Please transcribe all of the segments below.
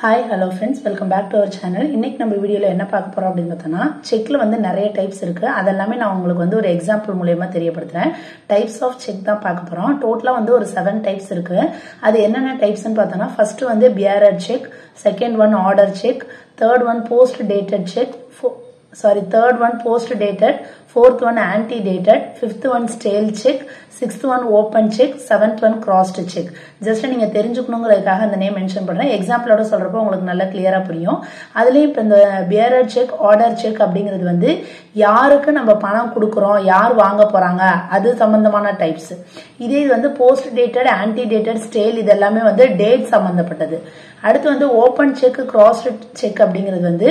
Hi, hello friends, welcome back to our channel. இன்னைக்கு நம்ம வீடியோல என்ன பார்க்க போறோம் அப்படினு பார்த்தா செக்ல வந்து நிறைய டைப்ஸ் இருக்கு. அதெல்லாம் நான் உங்களுக்கு வந்து ஒரு எக்ஸாம்பிள் மூலமா தெரியப்படுத்துறேன். டைப்ஸ் ஆஃப் செக் தான் பார்க்க போறோம். டோட்டலா வந்து ஒரு 7 டைப்ஸ் இருக்கு. அது என்னென்ன டைப்ஸ்னு பார்த்தா ஃபர்ஸ்ட் வந்து bearer check, second one order check, third one post dated check, third one post dated, fourth one anti dated, fifth one stale check, sixth one open check, seventh one crossed check. Just நீங்க தெரிஞ்சுக்கணும்ங்கறதுக்காக அந்த name mention பண்றேன். எக்ஸாம்பிளோட சொல்றப்போ உங்களுக்கு நல்லா கிளியரா புரியும். அதுலயும் இப்ப இந்த bearer check, order check அப்படிங்கிறது வந்து யாருக்கு நம்ம பணம் கொடுக்கறோம், யார் வாங்க போறாங்க அது சம்பந்தமான டைப்ஸ். இதே வந்து post dated, anti dated, stale இதெல்லாமே வந்து டேட் சம்பந்தப்பட்டது. அடுத்து வந்து open check, crossed check அப்படிங்கிறது வந்து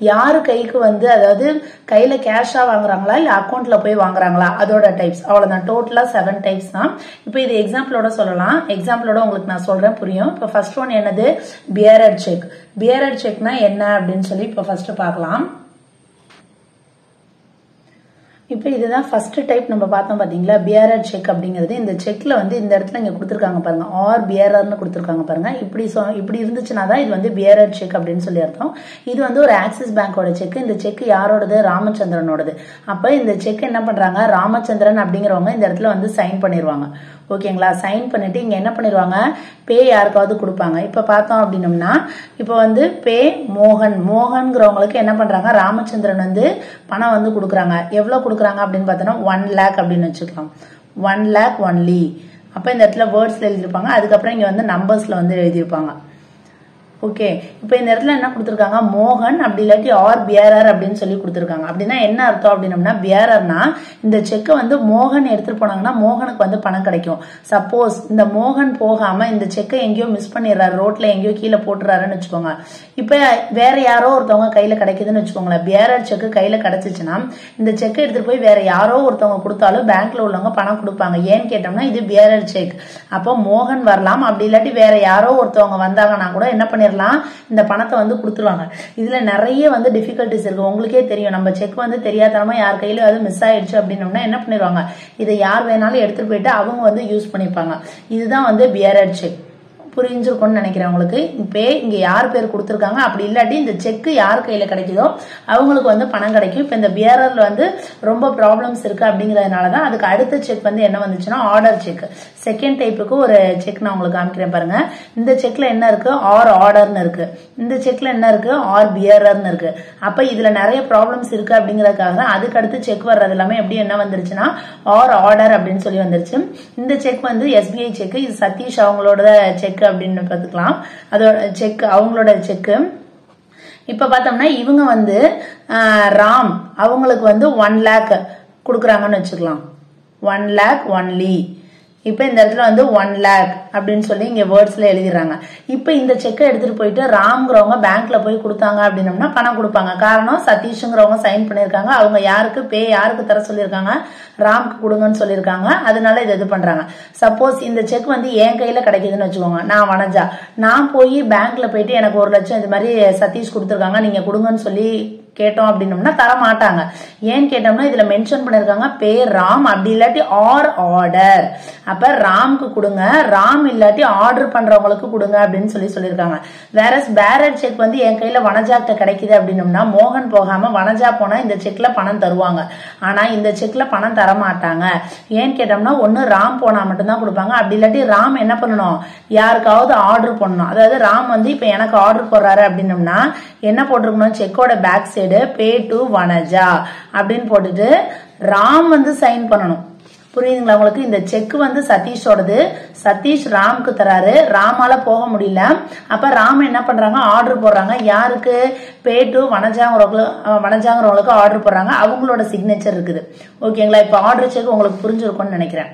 யாரு கைக்கு வந்து அதாவது கையில கேஷா வாங்குறாங்களா இல்ல அக்கவுண்ட்ல போய் வாங்குறாங்களா அதோட டைப்ஸ். அவ்வளவுதான். டோட்டலா 7 டைப்ஸ் தான். இப்போ இது எக்ஸாம்பிளோட சொல்லலாம். எக்ஸாம்பிளோட உங்களுக்கு நான் சொல்றேன் புரியும். இப்போ ஃபர்ஸ்ட் ஒன் என்னது bearer check. bearer checkனா என்ன அப்படின்னு சொல்லி இப்போ ஃபர்ஸ்ட் பார்க்கலாம். இப்போ இதுதான் ஃபர்ஸ்ட் டைப் நம்ம பார்த்தோம் பாத்தீங்களா bearer check அப்படிங்கிறது. இந்த செக்ல வந்து இந்த இடத்துல இங்க கொடுத்திருக்காங்க பாருங்க ஆர் bearerன்னு கொடுத்திருக்காங்க பாருங்க. இப்படி இருந்துச்சுனா தான் இது வந்து bearer check அப்படின்னு சொல்லி அர்த்தம். இது வந்து ஒரு ஆக்சிஸ் பேங்கோட செக். இந்த செக் யாரோடது? ராமச்சந்திரனோடது. அப்ப இந்த செக் என்ன பண்றாங்க? ராமச்சந்திரன் அப்படிங்கறவங்க இந்த இடத்துல வந்து சைன் பண்ணிடுவாங்க. ஓகேங்களா? சைன் பண்ணிட்டு இங்க என்ன பண்ணிடுவாங்க? பே யாருக்காவது கொடுப்பாங்க. இப்ப பார்த்தோம் அப்படின்னம்னா இப்ப வந்து பே மோகன்ங்கிறவங்களுக்கு என்ன பண்றாங்க? ராமச்சந்திரன் வந்து பணம் வந்து கொடுக்குறாங்க. எவ்வளவு கொடுக்குறாங்க அப்படின்னு பார்த்தோம்னா 1 lakh அப்படின்னு வச்சுக்கலாம். 1 lakh only. அப்ப இந்த இடத்துல வேர்ட்ஸ்ல எழுதிருப்பாங்க. அதுக்கப்புறம் இங்க வந்து நம்பர்ஸ்ல வந்து எழுதிருப்பாங்க. ஓகே. இப்போ இந்த இடத்துல என்ன கொடுத்திருக்காங்க? மோகன் அப்படி இல்லாட்டி ஆர் bearer அப்படின்னு சொல்லி கொடுத்திருக்காங்க. அப்படின்னா என்ன அர்த்தம் அப்படின்னம்னா bearerனா இந்த செக்கை வந்து மோகன் எடுத்துட்டு போனாங்கன்னா மோகனுக்கு வந்து பணம் கிடைக்கும். சப்போஸ் இந்த மோகன் போகாம இந்த செக்கை எங்கேயோ மிஸ் பண்ணிடுறாரு, ரோட்ல எங்கேயோ கீழே போட்டுறாருன்னு வச்சுக்கோங்க. இப்ப வேற யாரோ ஒருத்தவங்க கையில கிடைக்குதுன்னு வச்சுக்கோங்களேன். bearer செக்கு கையில கிடைச்சிச்சுன்னா இந்த செக்கை எடுத்துட்டு போய் வேற யாரோ ஒருத்தவங்க கொடுத்தாலும் பேங்க்ல உள்ளவங்க பணம் கொடுப்பாங்க. ஏன்னு கேட்டோம்னா இது bearer செக். அப்போ மோகன் வரலாம், அப்படி இல்லாட்டி வேற யாரோ ஒருத்தவங்க வந்தாங்கன்னா கூட என்ன பண்ணி இந்த பணத்தை வந்து கொடுத்துருவாங்க. இதுல நிறைய வந்து டிஃபிகல்டிஸ் இருக்கு. உங்களுக்கே தெரியும், நம்ம செக் வந்து தெரியாதனமா யார் கையில அது மிஸ் ஆயிடுச்சு அப்படின்னோம்னா என்ன பண்ணிடுவாங்க? இதை யார் வேணாலும் எடுத்துட்டு போயிட்டு அவங்க வந்து யூஸ் பண்ணிப்பாங்க. இதுதான் வந்து bearer செக். புரிஞ்சிருக்கும்னு நினைக்கிறேன் உங்களுக்கு. இப்ப இங்க யார் பேர் கொடுத்திருக்காங்க, அப்படி இல்லாட்டி இந்த செக் யார் கையில கிடைக்குதோ அவங்களுக்கு வந்து பணம் கிடைக்கும். இப்ப இந்த bearerல வந்து ரொம்ப ப்ராப்ளம்ஸ் இருக்கு அப்படிங்கறதுனாலதான் அதுக்கு அடுத்த செக் வந்து என்ன வந்துச்சுன்னா ஆர்டர் செக். செகண்ட் டைப்புக்கு ஒரு செக் நான் உங்களுக்கு காமிக்கிறேன் பாருங்க. இந்த செக்ல என்ன இருக்கு? ஆர் ஆர்டர்னு இருக்கு. இந்த செக்ல என்ன இருக்கு? ஆர் bearerன்னு இருக்கு. அப்ப இதுல நிறைய ப்ராப்ளம்ஸ் இருக்கு அப்படிங்கறதுக்காக தான் அதுக்கு அடுத்து செக் வர்றது எல்லாமே எப்படி என்ன வந்துருச்சுன்னா ஆர் ஆர்டர் அப்படின்னு சொல்லி வந்துருச்சு. இந்த செக் வந்து SBI செக். இது சதீஷ் அவங்களோட செக் அப்படின்னு பார்த்துக்கலாம். அதோட செக் அவங்களோட செக். இப்ப பார்த்தோம்னா இவங்க வந்து ராம் அவங்களுக்கு வந்து 1 lakh கொடுக்குறாங்கன்னு வச்சுக்கலாம். 1 lakh only. இப்ப இந்த இடத்துல வந்து 1 lakh அப்படின்னு சொல்லி இங்க வேர்ட்ஸ்ல எழுதிடுறாங்க. இப்ப இந்த செக்கை எடுத்துட்டு போயிட்டு ராம்ங்கிறவங்க பேங்க்ல போய் கொடுத்தாங்க அப்படின்னம்னா பணம் கொடுப்பாங்க. காரணம் சதீஷ்ங்கிறவங்க சைன் பண்ணிருக்காங்க. அவங்க யாருக்கு பே யாருக்கு தர சொல்லியிருக்காங்க? ராம்க்கு கொடுங்கன்னு சொல்லியிருக்காங்க. அதனால இது பண்றாங்க. சப்போஸ் இந்த செக் வந்து என் கையில கிடைக்குதுன்னு வச்சுக்கோங்க. நான் வனஜா, நான் போய் பேங்க்ல போயிட்டு எனக்கு 1 லட்சம் இது மாதிரி சதீஷ் கொடுத்துருக்காங்க நீங்க கொடுங்கன்னு சொல்லி கேட்டோம் அப்படின்னம்னா தர மாட்டாங்க. ஏன்னு கேட்டோம்னா இதுல மென்ஷன் பண்ணிருக்காங்க பே ராம் அப்படி இல்லாட்டி ஆர் ஆர்டர். அப்ப ராம்க்கு கொடுங்க, ராம் இல்லாட்டி ஆர்டர் பண்றவங்களுக்கு கொடுங்க அப்படின்னு சொல்லியிருக்காங்க. வேற bearer செக் வந்து என் கையில வனஜாக்கிட்ட கிடைக்குது அப்படின்னம்னா மோகன் போகாம வனஜா போனா இந்த செக்ல பணம் தருவாங்க. ஆனா இந்த செக்ல பணம் தர மாட்டாங்க. ஏன்னு கேட்டோம்னா ஒண்ணு ராம் போனா மட்டும்தான் கொடுப்பாங்க. அப்படி இல்லாட்டி ராம் என்ன பண்ணணும்? யாருக்காவது ஆர்டர் பண்ணணும். அதாவது ராம் வந்து இப்ப எனக்கு ஆர்டர் போடுறாரு அப்படின்னம்னா என்ன போட்டிருக்கணும்? செக்கோட back side pay to Vanaja அப்படின்னு போட்டுட்டு ராம் வந்து சைன் பண்ணணும். புரியுதுங்களா உங்களுக்கு? இந்த செக் வந்து சதீஷோடது. சதீஷ் ராம்க்கு தராரு. ராமால போக முடியல. அப்ப ராம் என்ன பண்றாங்க? ஆர்டர் போடுறாங்க. யாருக்கு? பே டு வனஜாங்கிறவங்களுக்கு ஆர்டர் போடுறாங்க. அவங்களோட சிக்னேச்சர் இருக்குது. ஓகேங்களா? இப்ப ஆர்டர் செக் உங்களுக்கு புரிஞ்சிருக்கும்னு நினைக்கிறேன்.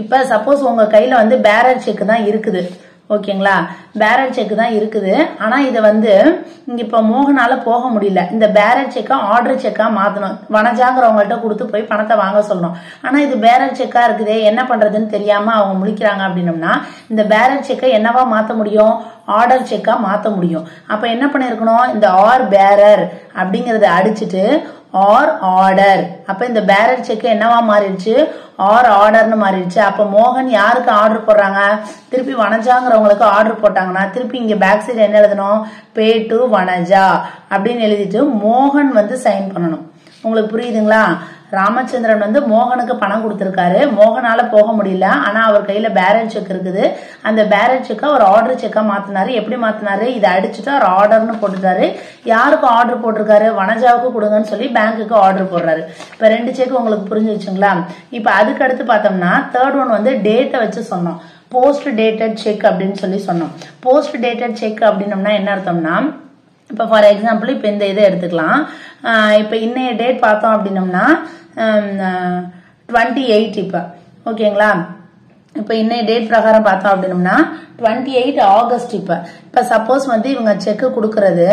இப்ப சப்போஸ் உங்க கையில வந்து bearer செக் தான் இருக்குது. ஓகேங்களா? bearer செக் தான் இருக்குது. ஆனா இத வந்து இங்க இப்ப மோகனால போக முடியல. இந்த bearer செக்கா ஆர்டர் செக்கா மாத்தணும். வனஜாங்கிறவங்கள்ட்ட கொடுத்து போய் பணத்தை வாங்க சொல்லணும். ஆனா இது bearer செக்கா இருக்குதே, என்ன பண்றதுன்னு தெரியாம அவங்க முழிக்கிறாங்க அப்படின்னம்னா இந்த bearer செக்கை என்னவா மாத்த முடியும்? ஆர்டர் செக்கா மாத்த முடியும். அப்ப என்ன பண்ணிருக்கணும்? இந்த ஆர் bearer அப்படிங்கறத அடிச்சுட்டு ஆர் ஆர்டர். அப்ப இந்த bearer செக் என்னவா மாறிடுச்சு? ஆர் ஆர்டர்னு மாறிடுச்சு. அப்ப மோகன் யாருக்கு ஆர்டர் போடுறாங்க? திருப்பி வனஜாங்கிறவங்களுக்கு ஆர்டர் போட்டாங்கன்னா திருப்பி இங்க பேக் சைடு என்ன எழுதணும்? பே டு வனஜா அப்படின்னு எழுதிட்டு மோகன் வந்து சைன் பண்ணணும். உங்களுக்கு புரியுதுங்களா? ராமச்சந்திரன் வந்து மோகனுக்கு பணம் கொடுத்திருக்காரு. மோகனால போக முடியல. ஆனா அவர் கையில பேரல் செக் இருக்குது. அந்த பேரல் செக்கை அவர் ஆர்டர் செக்கா மாத்தினாரு. எப்படி மாத்தினாரு? இதை அடிச்சுட்டு அவர் ஆர்டர்னு போட்டுட்டாரு. யாருக்கு ஆர்டர் போட்டிருக்காரு? வனஜாவுக்கு கொடுங்கன்னு சொல்லி பேங்குக்கு ஆர்டர் போடுறாரு. இப்ப 2 செக் உங்களுக்கு புரிஞ்சிருச்சுங்களா? இப்ப அதுக்கு அடுத்து பார்த்தோம்னா தேர்ட் ஒன் வந்து டேட்டை வச்சு சொன்னோம். போஸ்ட் டேட்டட் செக் அப்படின்னு சொல்லி சொன்னோம். போஸ்ட் டேட்டட் செக் அப்படின்னம்னா என்ன அர்த்தம்னா, இப்ப ஃபார் எக்ஸாம்பிள் இப்ப இந்த இதை எடுத்துக்கலாம். இப்ப இன்னைய டேட் பார்த்தோம் அப்படின்னம்னா 28 இப்ப ஓகேங்களா? இப்ப இன்னைய டேட் பிரகாரம் பார்த்தோம் அப்படின்னம்னா 28 ஆகஸ்ட். இப்ப சப்போஸ் வந்து இவங்க செக் கொடுக்கறது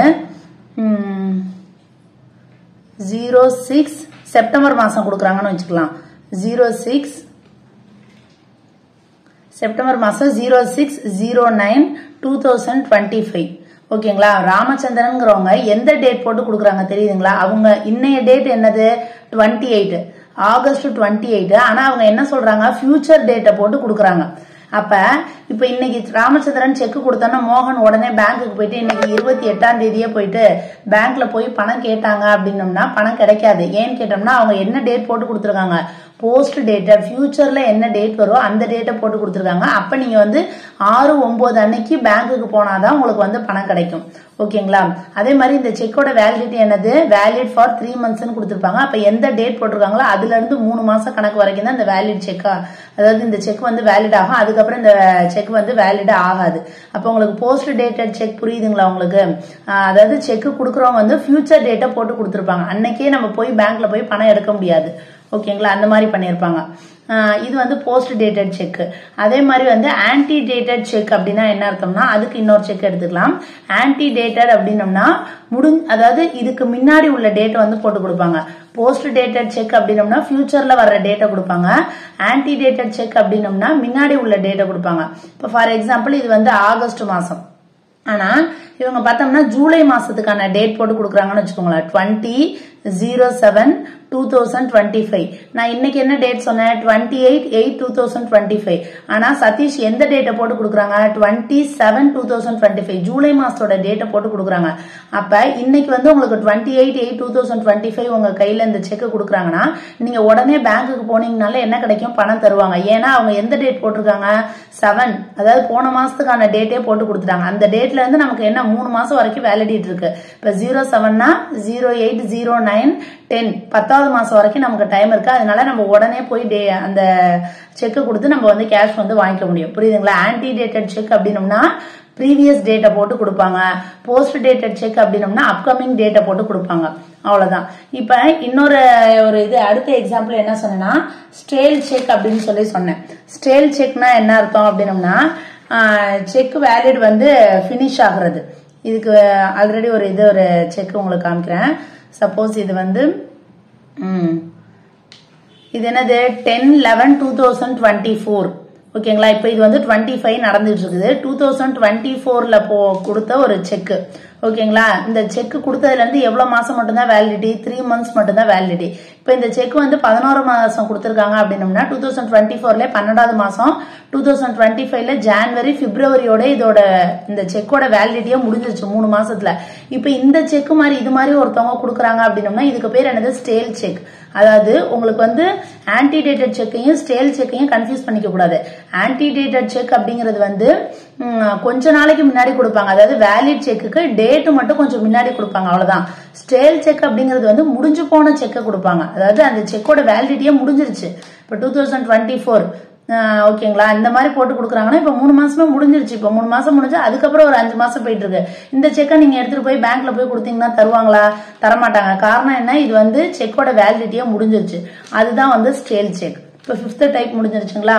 06 செப்டம்பர் மாசம் கொடுக்குறாங்கன்னு வச்சுக்கலாம். 06 செப்டம்பர் மாசம் 06/09/2025 ஓகேங்களா? ராமச்சந்திரன்ங்கிறவங்க எந்த டேட் போட்டு கொடுக்குறாங்க தெரியுதுங்களா? அவங்க இன்னைய டேட் என்னது? 28 ஆகஸ்ட் 28. ஆனா அவங்க என்ன சொல்றாங்க? ஃபியூச்சர் டேட்டை போட்டு கொடுக்குறாங்க. அப்ப இப்ப இன்னைக்கு ராமச்சந்திரன் செக் கொடுத்தோன்னா மோகன் உடனே பேங்குக்கு போயிட்டு இன்னைக்கு 28ஆம் தேதியே போயிட்டு பேங்க்ல போய் பணம் கேட்டாங்க அப்படின்னம்னா பணம் கிடைக்காது. ஏன்னு கேட்டோம்னா அவங்க என்ன டேட் போட்டு கொடுத்துருக்காங்க? Post data. ஃபியூச்சர்ல என்ன டேட் வரும் அந்த டேட்டை போட்டு கொடுத்துருக்காங்க. அப்ப நீங்க வந்து 6/9 அன்னைக்கு பேங்குக்கு போனாதான் உங்களுக்கு வந்து பணம் கிடைக்கும். ஓகேங்களா? அதே மாதிரி இந்த செக்கோட வேலிடிட்டி என்னது? வேலிட் ஃபார் 3 months கொடுத்திருப்பாங்க. அப்ப எந்த டேட் போட்டிருக்காங்களோ அதுல இருந்து 3 மாசம் கணக்கு வரைக்கும் தான் இந்த வேலிட் செக்கா, அதாவது இந்த செக் வந்து வேலிட் ஆகும். அதுக்கப்புறம் இந்த செக் வந்து வேலிட் ஆகாது. அப்ப உங்களுக்கு போஸ்ட் டேட்டட் செக் புரியுதுங்களா உங்களுக்கு? அதாவது செக் கொடுக்கறவங்க வந்து ஃபியூச்சர் டேட்டை போட்டு கொடுத்திருப்பாங்க. அன்னைக்கே நம்ம போய் பேங்க்ல போய் பணம் எடுக்க முடியாது. ஓகேங்களா? அந்த மாதிரி பண்ணிருப்பாங்க. இது வந்து போஸ்ட் டேட்டட் செக். அதே மாதிரி வந்து ஆன்டி டேட்டட் செக் அப்படின்னா என்ன அர்த்தம்னா அதுக்கு இன்னொரு செக் எடுத்துக்கலாம். ஆன்டி டேட்டட் அப்படின்னம்னா அதாவது இதுக்கு முன்னாடி உள்ள டேட்டை வந்து போட்டு கொடுப்பாங்க. போஸ்ட் டேட்டட் செக் அப்படின்னம்னா ஃபியூச்சர்ல வர்ற டேட்டை கொடுப்பாங்க. ஆன்டி டேட்டட் செக் அப்படின்னம்னா முன்னாடி உள்ள டேட்டை கொடுப்பாங்க. இப்போ ஃபார் எக்ஸாம்பிள் இது வந்து ஆகஸ்ட் மாசம். ஆனா இவங்க பார்த்தோம்னா ஜூலை மாசத்துக்கான டேட் போட்டு கொடுக்குறாங்கன்னு வச்சுக்கோங்களேன். 20/07/2025. நான் இன்னைக்கு என்ன டேட் சொன்னேன்? 28/8/2025. ஆனா சதீஷ் எந்த டேட்டை போட்டு கொடுக்குறாங்க? 27/2025. ஜூலை மாசத்தோட டேட்டை போட்டு கொடுக்குறாங்க. அப்ப இன்னைக்கு வந்து உங்களுக்கு 28/8/2025 உங்க கையில இந்த செக் கொடுக்குறாங்கன்னா நீங்க உடனே பேங்குக்கு போனீங்கனால என்ன கிடைக்கும்? பணம் தருவாங்க. ஏன்னா அவங்க எந்த டேட் போட்டிருக்காங்க? 7, அதாவது போன மாசத்துக்கான டேட்டே போட்டு கொடுத்துட்டாங்க. அந்த டேட்ல இருந்து நமக்கு என்ன 3 மாசம் வரைக்கும் வேலிடிட்டி இருக்கு. இப்ப 07னா 08/09/10 10வது மாசம் வரைக்கும் நமக்கு டைம் இருக்கு. அதனால நம்ம உடனே போய் அந்த செக் கொடுத்து நம்ம வந்து கேஷ் வந்து வாங்கிக்க முடியும். புரியுதுங்களா? ஆன்டி டேட்டட் செக் அப்படின்னம்னா ப்ரீவியஸ் டேட்டை போட்டு கொடுப்பாங்க. போஸ்ட் டேட்டட் செக் அப்படின்னம்னா அப்கமிங் டேட்டை போட்டு கொடுப்பாங்க. அவ்வளவுதான். இப்ப இன்னொரு இது அடுத்த எக்ஸாம்பிள் என்ன சொன்னா ஸ்டேல் செக் அப்படின்னு சொல்லி சொன்னேன். ஸ்டேல் செக்னா என்ன அர்த்தம் அப்படின்னம்னா செக் வேலிட் வந்து பினிஷ் ஆகுறது. இதுக்கு ஆல்ரெடி ஒரு செக் உங்களுக்கு காமிக்கிறேன். சப்போஸ் இது வந்து இது என்னது? 10/11/2024. ஓகேங்களா? இப்ப இது வந்து 25 நடந்துட்டு இருக்குது. 2024ல கொடுத்த ஒரு செக். ஓகேங்களா? இந்த செக் கொடுத்ததுல இருந்து எவ்வளவு மாசம் மட்டும்தான் வேலிடிட்டி? 3 months மட்டும்தான் வேலிடிட்டி. இப்ப இந்த செக் வந்து 11 மாசம் கொடுத்திருக்காங்க அப்படின்னம்னா 2024ல 12வது மாசம் 2025ல ஜனவரி பிப்ரவரியோட இதோட இந்த செக்கோட வேலிடிட்டியா முடிஞ்சிருச்சு 3 மாசத்துல. இப்ப இந்த செக் மாதிரி இது மாதிரி ஒருத்தவங்க கொடுக்குறாங்க அப்படின்னம்னா இதுக்கு பேர் என்னது? ஸ்டேல் செக். அதாவது உங்களுக்கு வந்து ஆன்டிடேட்டட் செக்கையும் ஸ்டேல் செக்கையும் கன்ஃபியூஸ் பண்ணிக்க கூடாது. ஆன்டிடேட்டட் செக் அப்படிங்கிறது வந்து கொஞ்ச நாளைக்கு முன்னாடி கொடுப்பாங்க. அதாவது வேலிட் செக்குக்கு டேட் மட்டும் கொஞ்சம் முன்னாடி கொடுப்பாங்க. அவ்வளவுதான். ஸ்டேல் செக் அப்படிங்கிறது வந்து முடிஞ்சு போன செக்கை கொடுப்பாங்க. அதாவது அந்த செக்கோட வேலிடிட்டியே முடிஞ்சிருச்சு. இப்ப 2024 ஓகேங்களா? இந்த மாதிரி போட்டு கொடுக்குறாங்கன்னா இப்ப 3 மாசமே முடிஞ்சிருச்சு. இப்ப 3 மாசம் முடிஞ்சு அதுக்கப்புறம் ஒரு 5 மாசம் போயிட்டு இருக்கு. இந்த செக்கை நீங்க எடுத்துட்டு போய் பேங்க்ல போய் கொடுத்தீங்கன்னா தருவாங்களா? தரமாட்டாங்க. காரணம் என்ன? இது வந்து செக்கோட வேலிடிட்டியா முடிஞ்சிருச்சு. அதுதான் வந்து ஸ்டேல் செக். இப்ப 5th டைப் முடிஞ்சிருச்சுங்களா?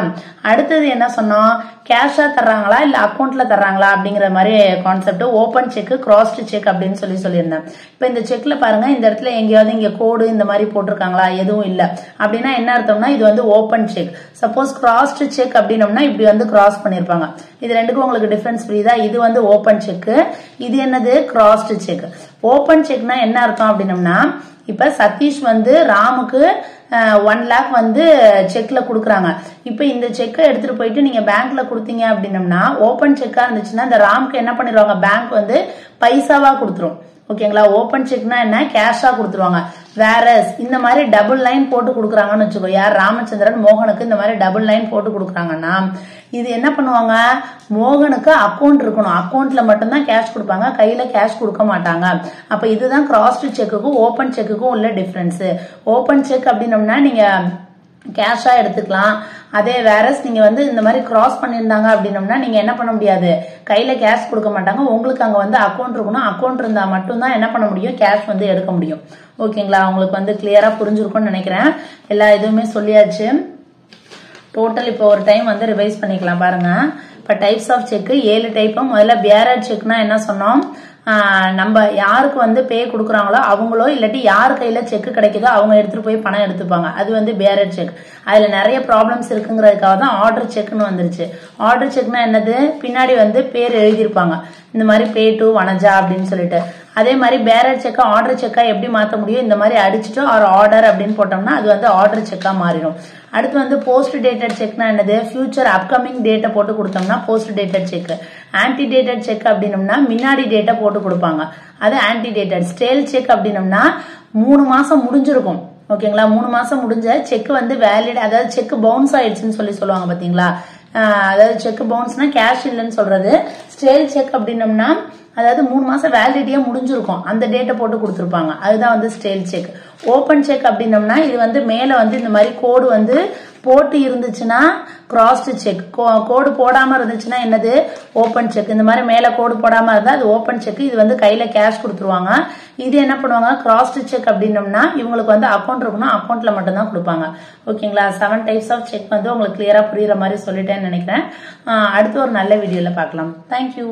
அடுத்தது என்ன சொன்னோம்? கேஷா தர்றாங்களா இல்ல அக்கௌண்ட்ல தர்றாங்களா அப்படிங்கிற மாதிரி concept. Open check, crossed check அப்படின்னு சொல்லியிருந்தேன். இப்ப இந்த செக்ல பாருங்க, இந்த இடத்துல எங்கேயாவது இங்க கோடு இந்த மாதிரி போட்டிருக்காங்களா? எதுவும் இல்ல. அப்படின்னா என்ன அர்த்தம்னா இது வந்து open check. Suppose crossed check அப்படின்னம்னா இப்படி வந்து கிராஸ் பண்ணிருப்பாங்க. இது ரெண்டுக்கும் உங்களுக்கு டிஃபரன்ஸ் புரியுதா? இது வந்து ஓபன் செக், இது என்னது? Crossed check. ஓபன் செக்னா என்ன அர்த்தம் அப்படின்னம்னா இப்ப சதீஷ் வந்து ராமுக்கு 1 lakh வந்து செக்ல கொடுக்குறாங்க. இப்போ இந்த செக்கை எடுத்துட்டு போயிட்டு நீங்க பேங்க்ல கொடுத்தீங்க அப்படின்னம்னா ஓபன் செக்கா இருந்துச்சுன்னா இந்த ராம்க்கு என்ன பண்ணிடுவாங்க, பேங்க் வந்து பைசாவா கொடுத்துரும். ஓகேங்களா, ஓபன் செக்னா என்ன, கேஷா கொடுத்துருவாங்க. வேற இந்த மாதிரி டபுள் லைன் போட்டு கொடுக்குறாங்கன்னு வச்சுக்கோ, யார் ராமச்சந்திரன் மோகனுக்கு இந்த மாதிரி டபுள் லைன் போட்டு கொடுக்குறாங்கன்னா இது என்ன பண்ணுவாங்க, மோகனுக்கு அக்கௌண்ட் இருக்கணும், அக்கௌண்ட்ல மட்டும்தான் கேஷ் கொடுப்பாங்க, கையில கேஷ் கொடுக்க மாட்டாங்க. அப்ப இதுதான் கிராஸ்டு செக்குக்கும் ஓபன் செக்குக்கும் உள்ள டிஃபரன்ஸ். ஓபன் செக் அப்படின்னம்னா நீங்க கேஷா எடுத்துக்கலாம். அதே வேற நீங்க வந்து இந்த மாதிரி கிராஸ் பண்ணிருந்தாங்க அப்படின்னம்னா நீங்க என்ன பண்ண முடியாது, கையில கேஷ் கொடுக்க மாட்டாங்க, உங்களுக்கு அங்க வந்து அக்கௌண்ட் இருக்கணும், அக்கௌண்ட் இருந்தா மட்டும்தான் என்ன பண்ண முடியும், கேஷ் வந்து எடுக்க முடியும். ஓகேங்களா, உங்களுக்கு வந்து கிளியரா புரிஞ்சிருக்கும்னு நினைக்கிறேன். எல்லா இதுவுமே சொல்லியாச்சு. டோட்டல் இப்போ ஒரு டைம் வந்து ரிவைஸ் பண்ணிக்கலாம் பாருங்க. இப்ப டைப்ஸ் ஆஃப் செக் 7 டைப். முதல்ல பியரட் செக்னா என்ன சொன்னோம், நம்ம யாருக்கு வந்து பே கொடுக்குறாங்களோ அவங்களோ இல்லாட்டி யார் கையில செக் கிடைக்குதோ அவங்க எடுத்துட்டு போய் பணம் எடுத்துப்பாங்க, அது வந்து பியரட் செக். அதுல நிறைய ப்ராப்ளம்ஸ் இருக்குங்கிறதுக்காக தான் ஆர்டர் செக்னு வந்துருச்சு. ஆர்டர் செக்னா என்னது, பின்னாடி வந்து பேர் எழுதியிருப்பாங்க, இந்த மாதிரி பே டு வனஜா அப்படின்னு சொல்லிட்டு. அதே மாதிரி பேரட் செக்கா ஆர்டர் செக்கா எப்படி மாற்ற முடியும், இந்த மாதிரி அடிச்சுட்டு ஆர்டர் அப்படின்னு போட்டோம்னா அது வந்து ஆர்டர் செக்கா மாறிடும். அடுத்து வந்து போஸ்ட் டேட்டட் செக்னா என்னது, ஃபியூச்சர் அப்கமிங் டேட்டை போட்டு கொடுத்தோம்னா post dated check. Anti dated check அப்படின்னம்னா முன்னாடி டேட்டை போட்டு கொடுப்பாங்க, அது ஆன்டி டேட்டட். ஸ்டேல் செக் அப்படின்னம்னா 3 மாசம் முடிஞ்சிருக்கும். ஓகேங்களா, 3 மாசம் முடிஞ்ச செக் வந்து வேலிட், அதாவது செக் பவுன்ஸ் ஆயிடுச்சுன்னு சொல்லுவாங்க பாத்தீங்களா, அதாவது செக் பவுன்ஸ்னா கேஷ் இல்லைன்னு சொல்றது. ஸ்டேல் செக் அப்படின்னம்னா அதாவது 3 மாசம் வேலிடிட்டியா முடிஞ்சிருக்கும், அந்த டேட்டை போட்டு கொடுத்துருப்பாங்க, அதுதான் வந்து ஸ்டேல் செக். ஓபன் செக் அப்படின்னம்னா இது வந்து மேல வந்து இந்த மாதிரி கோடு வந்து போட்டு இருந்துச்சுன்னா கிராஸ்டு செக், கோடு போடாம இருந்துச்சுன்னா என்னது, ஓபன் செக். இந்த மாதிரி மேல கோடு போடாம இருந்தா அது ஓபன் செக், இது வந்து கையில கேஷ் கொடுத்துருவாங்க. இது என்ன பண்ணுவாங்க, கிராஸ்டு செக் அப்படின்னம்னா இவங்களுக்கு வந்து அக்கௌண்ட் இருக்கணும், அக்கௌண்ட்ல மட்டும் தான் கொடுப்பாங்க. ஓகேங்களா, 7 டைப்ஸ் ஆஃப் செக் வந்து உங்களுக்கு கிளியரா புரியுற மாதிரி சொல்லிட்டேன்னு நினைக்கிறேன். அடுத்து ஒரு நல்ல வீடியோல பார்க்கலாம். தேங்க்யூ.